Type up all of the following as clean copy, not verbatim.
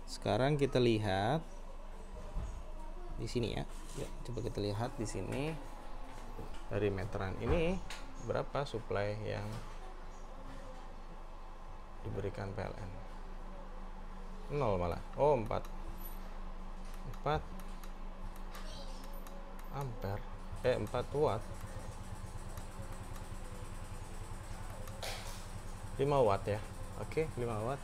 Sekarang kita lihat di sini ya. Coba kita lihat di sini dari meteran ini berapa suplai yang diberikan PLN. 0 malah. Oh, 4 ampere. 4 watt. 5 watt ya. Oke, 5 watt.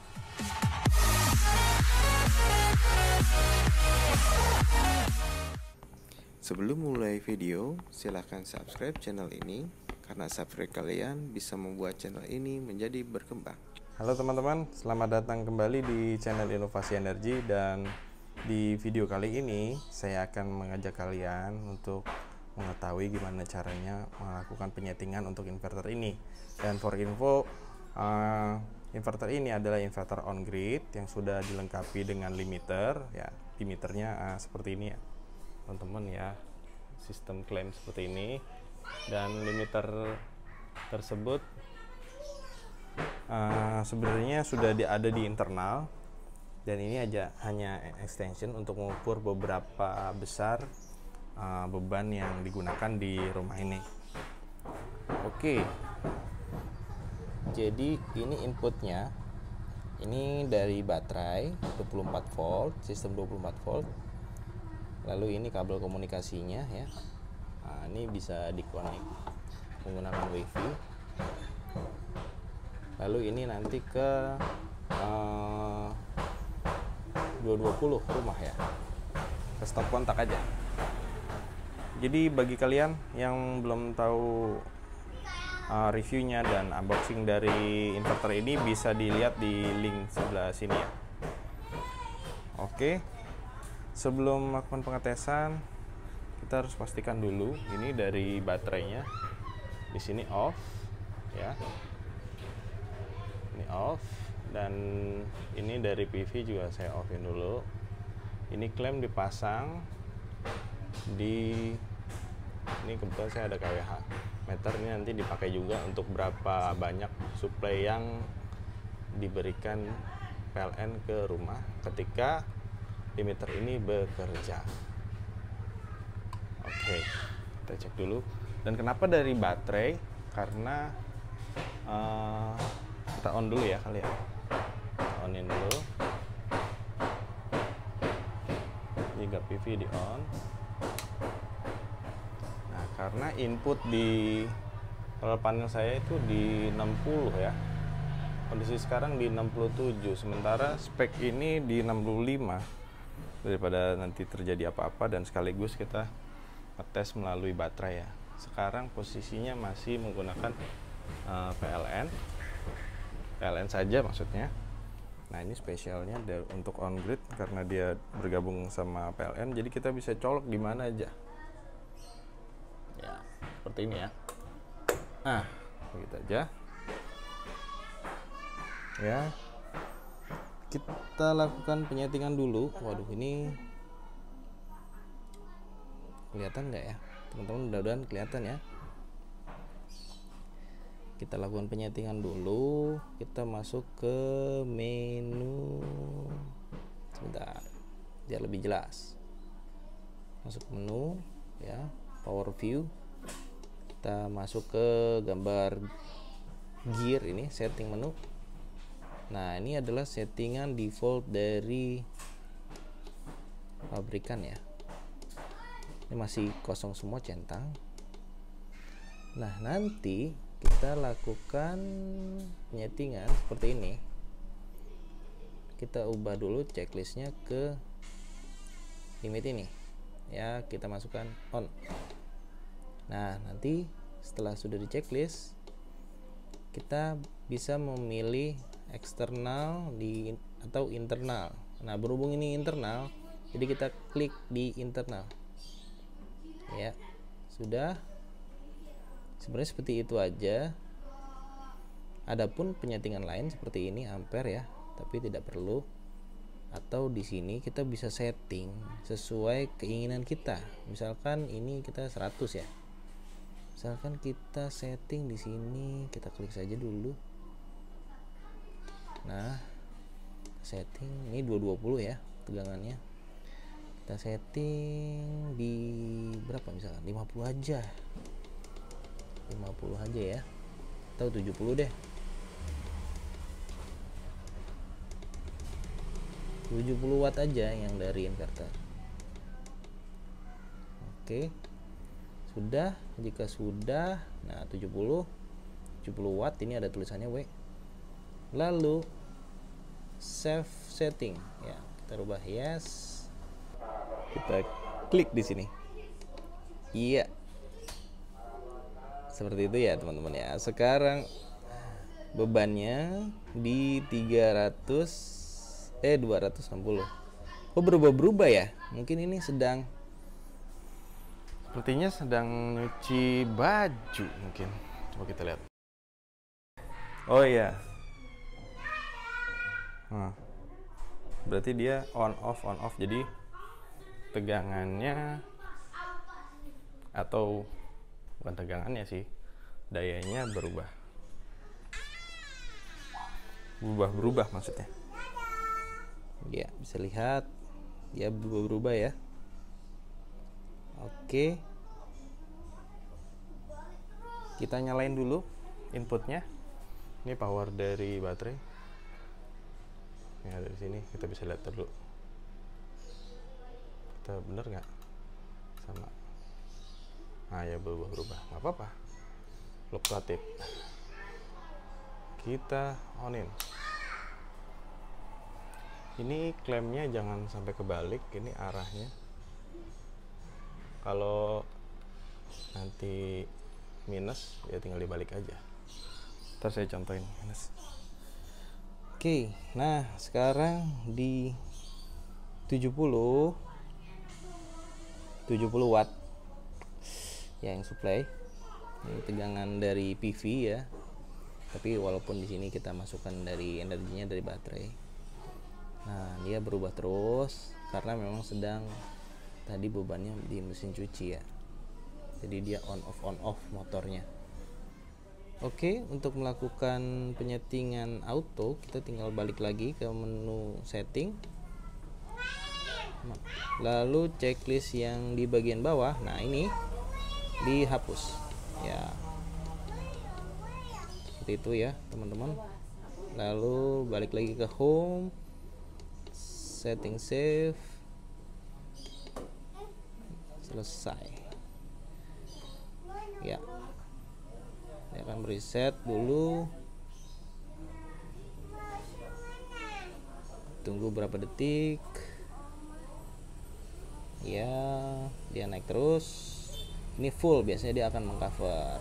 Sebelum mulai video, silahkan subscribe channel ini karena subscribe kalian bisa membuat channel ini menjadi berkembang. Halo teman-teman, selamat datang kembali di channel Inovasi Energi, dan di video kali ini saya akan mengajak kalian untuk mengetahui gimana caranya melakukan penyetingan untuk inverter ini. Dan for info, inverter ini adalah inverter on grid yang sudah dilengkapi dengan limiter ya. Limiternya seperti ini ya teman-teman ya, sistem klaim seperti ini, dan limiter tersebut sebenarnya sudah ada di internal, dan ini hanya extension untuk mengukur beberapa besar beban yang digunakan di rumah ini. Oke, jadi ini inputnya, ini dari baterai 24 volt, sistem 24 volt. Lalu ini kabel komunikasinya ya. Nah, ini bisa dikonek menggunakan WiFi. Lalu ini nanti ke 220 rumah ya, ke stop kontak aja. Jadi bagi kalian yang belum tahu reviewnya dan unboxing dari inverter ini, bisa dilihat di link sebelah sini ya. Oke, sebelum melakukan pengetesan, kita harus pastikan dulu ini dari baterainya. Di sini off ya, ini off, dan ini dari PV juga saya offin dulu. Ini klem dipasang di ini, kebetulan saya ada KWH meter, ini nanti dipakai juga untuk berapa banyak suplai yang diberikan PLN ke rumah ketika limiter ini bekerja. Oke, kita cek dulu. Dan kenapa dari baterai? Karena kita on dulu ya kali ya. Kita onin dulu. Jika PV di on. Nah, karena input di solar panel saya itu di 60 ya. Kondisi sekarang di 67, sementara spek ini di 65. Daripada nanti terjadi apa-apa, dan sekaligus kita ngetes melalui baterai ya. Sekarang posisinya masih menggunakan PLN saja maksudnya. Nah, ini spesialnya untuk on grid karena dia bergabung sama PLN, jadi kita bisa colok di mana aja ya, seperti ini ya. Nah, begitu aja ya. Kita lakukan penyetingan dulu. Waduh, ini kelihatan nggak ya teman-teman? Mudah-mudahan kelihatan ya. Kita lakukan penyetingan dulu. Kita masuk ke menu, sebentar biar lebih jelas. Masuk menu ya, power view. Kita masuk ke gambar gear, ini setting menu. Nah, ini adalah settingan default dari pabrikan ya. Ini masih kosong semua centang. Nah, nanti kita lakukan penyetingan seperti ini. Kita ubah dulu checklistnya ke limit ini ya, kita masukkan on. Nah, nanti setelah sudah di checklist, kita bisa memilih eksternal atau internal. Nah, berhubung ini internal, jadi kita klik di internal ya. Sudah, sebenarnya seperti itu aja. Adapun penyetingan lain seperti ini ampere ya, tapi tidak perlu. Atau di sini kita bisa setting sesuai keinginan kita. Misalkan ini kita 100 ya. Misalkan kita setting di sini, kita klik saja dulu. Nah, setting ini 220 ya tegangannya. Kita setting di berapa misalkan 50 aja. 50 aja ya. Atau 70 deh. 70 watt aja yang dari inverter. Oke. Sudah, jika sudah, nah 70 watt ini ada tulisannya W. Lalu save setting ya, kita rubah yes. Kita klik di sini. Iya. Seperti itu ya, teman-teman ya. Sekarang bebannya di 260. Oh, berubah-berubah ya. Mungkin ini sepertinya sedang nyuci baju mungkin. Coba kita lihat. Oh iya. Berarti dia on off. Jadi tegangannya atau bukan tegangannya sih, dayanya berubah maksudnya. Ya, bisa lihat dia berubah ya. Oke, kita nyalain dulu inputnya. Ini power dari baterai ya, dari sini kita bisa lihat dulu. Kita bener nggak sama? Nah ya, berubah nggak apa-apa, fluktuatif. Kita onin. Ini klemnya jangan sampai kebalik, ini arahnya. Kalau nanti minus ya tinggal dibalik aja. Ntar saya contohin minus. Oke, nah sekarang di 70 watt ya yang supply. Ini tegangan dari PV ya. Tapi walaupun di sini kita masukkan dari energinya dari baterai. Nah, dia berubah terus karena memang sedang tadi bebannya di mesin cuci ya. Jadi dia on off motornya. Oke, untuk melakukan penyetingan auto, kita tinggal balik lagi ke menu setting. Lalu checklist yang di bagian bawah, nah ini dihapus ya. Seperti itu ya, teman-teman. Lalu balik lagi ke home, setting save, selesai ya. Dia akan reset dulu, tunggu berapa detik ya, dia naik terus. Ini full, biasanya dia akan mengcover.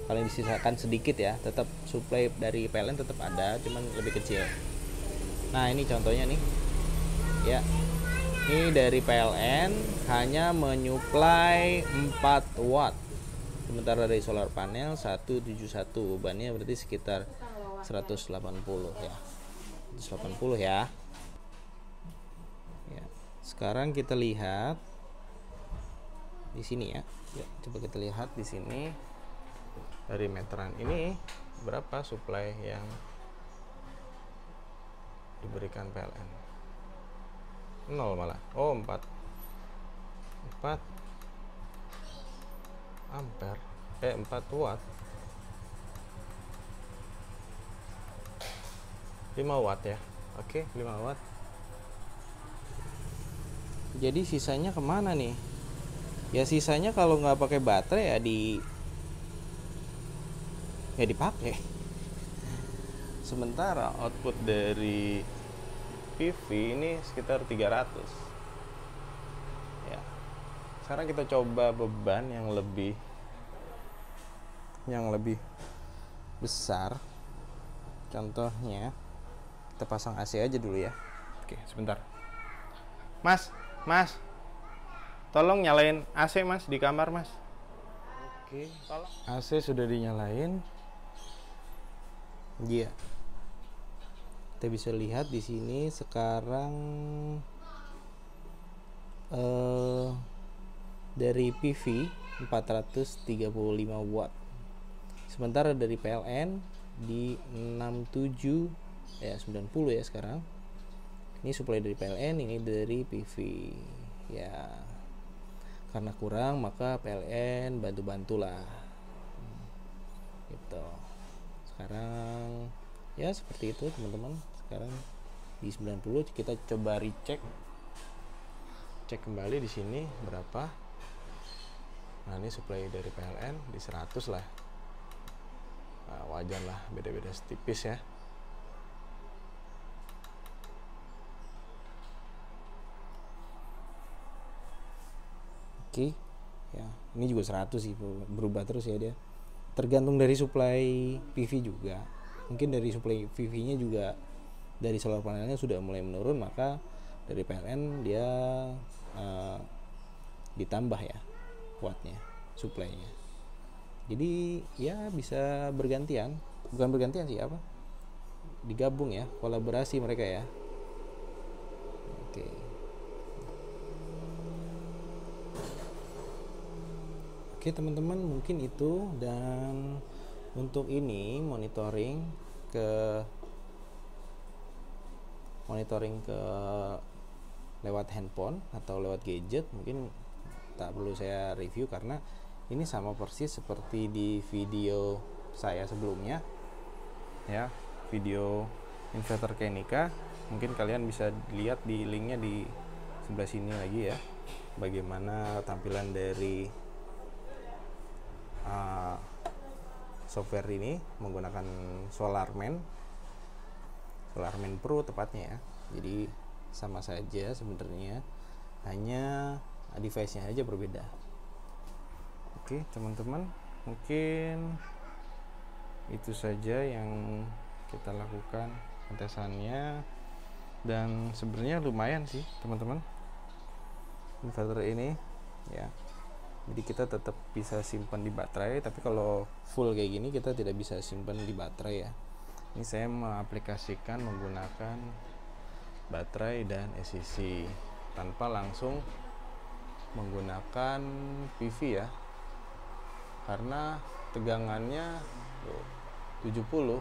Kalau disisakan sedikit ya, tetap supply dari PLN tetap ada, cuman lebih kecil. Nah ini contohnya nih ya, ini dari PLN hanya menyuplai 4 watt, sementara dari solar panel 171, bebannya berarti sekitar 180 ya, 180 ya. Ya, sekarang kita lihat di sini ya. Ya, coba kita lihat di sini dari meteran ini berapa supply yang diberikan PLN. 0 malah. Oh, 4 ampere, 4 watt, 5 watt ya. Oke, 5 watt. Jadi sisanya kemana nih? Ya sisanya kalau nggak pakai baterai ya dipakai. Sementara output dari PV ini sekitar 300 ya. Sekarang kita coba beban yang lebih besar. Contohnya kita pasang AC aja dulu ya. Oke, sebentar. Mas, tolong nyalain AC mas di kamar mas. Oke, tolong. AC sudah dinyalain. Iya. Kita bisa lihat di sini sekarang dari PV 435 watt. Sementara dari PLN di 90 ya sekarang Ini supply dari PLN, ini dari PV. Ya, karena kurang maka PLN bantu-bantulah. Gitu. Sekarang ya seperti itu teman-teman. Sekarang di 90 kita coba recheck. Cek kembali di sini berapa. Nah, ini supply dari PLN di 100 lah. Nah, wajar lah, beda-beda setipis ya. Oke. Ya, ini juga 100 sih, berubah terus ya dia. Tergantung dari supply PV juga. Mungkin dari supply PV-nya juga dari solar panelnya sudah mulai menurun, maka dari PLN dia ditambah ya wattnya, supply-nya. Jadi ya bisa bergantian, bukan bergantian sih, apa, digabung ya, kolaborasi mereka ya. Oke. Oke teman-teman, mungkin itu. Dan untuk ini monitoring ke lewat handphone atau lewat gadget mungkin tak perlu saya review, karena ini sama persis seperti di video saya sebelumnya ya, video inverter Kenica. Mungkin kalian bisa lihat di linknya di sebelah sini lagi ya, bagaimana tampilan dari software ini menggunakan SolarMan Pro tepatnya ya. Jadi sama saja sebenarnya, hanya device-nya aja berbeda. Oke teman-teman, mungkin itu saja yang kita lakukan pentesannya, dan sebenarnya lumayan sih teman-teman inverter ini ya. Jadi kita tetap bisa simpan di baterai, tapi kalau full kayak gini kita tidak bisa simpan di baterai ya. Ini saya mengaplikasikan menggunakan baterai dan ACC tanpa langsung menggunakan PV ya, karena tegangannya 70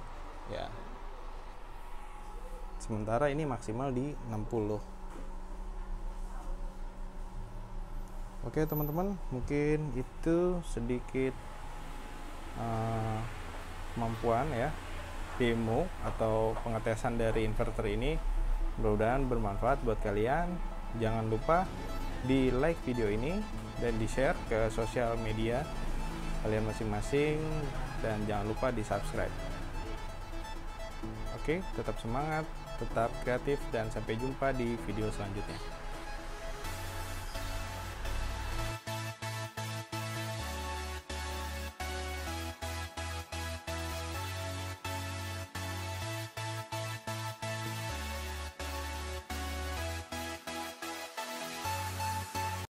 ya, sementara ini maksimal di 60. Oke teman-teman, mungkin itu sedikit kemampuan ya, demo atau pengetesan dari inverter ini. Mudah-mudahan bermanfaat buat kalian. Jangan lupa di like video ini dan di share ke sosial media kalian masing-masing, dan jangan lupa di subscribe. Oke, tetap semangat, tetap kreatif, dan sampai jumpa di video selanjutnya.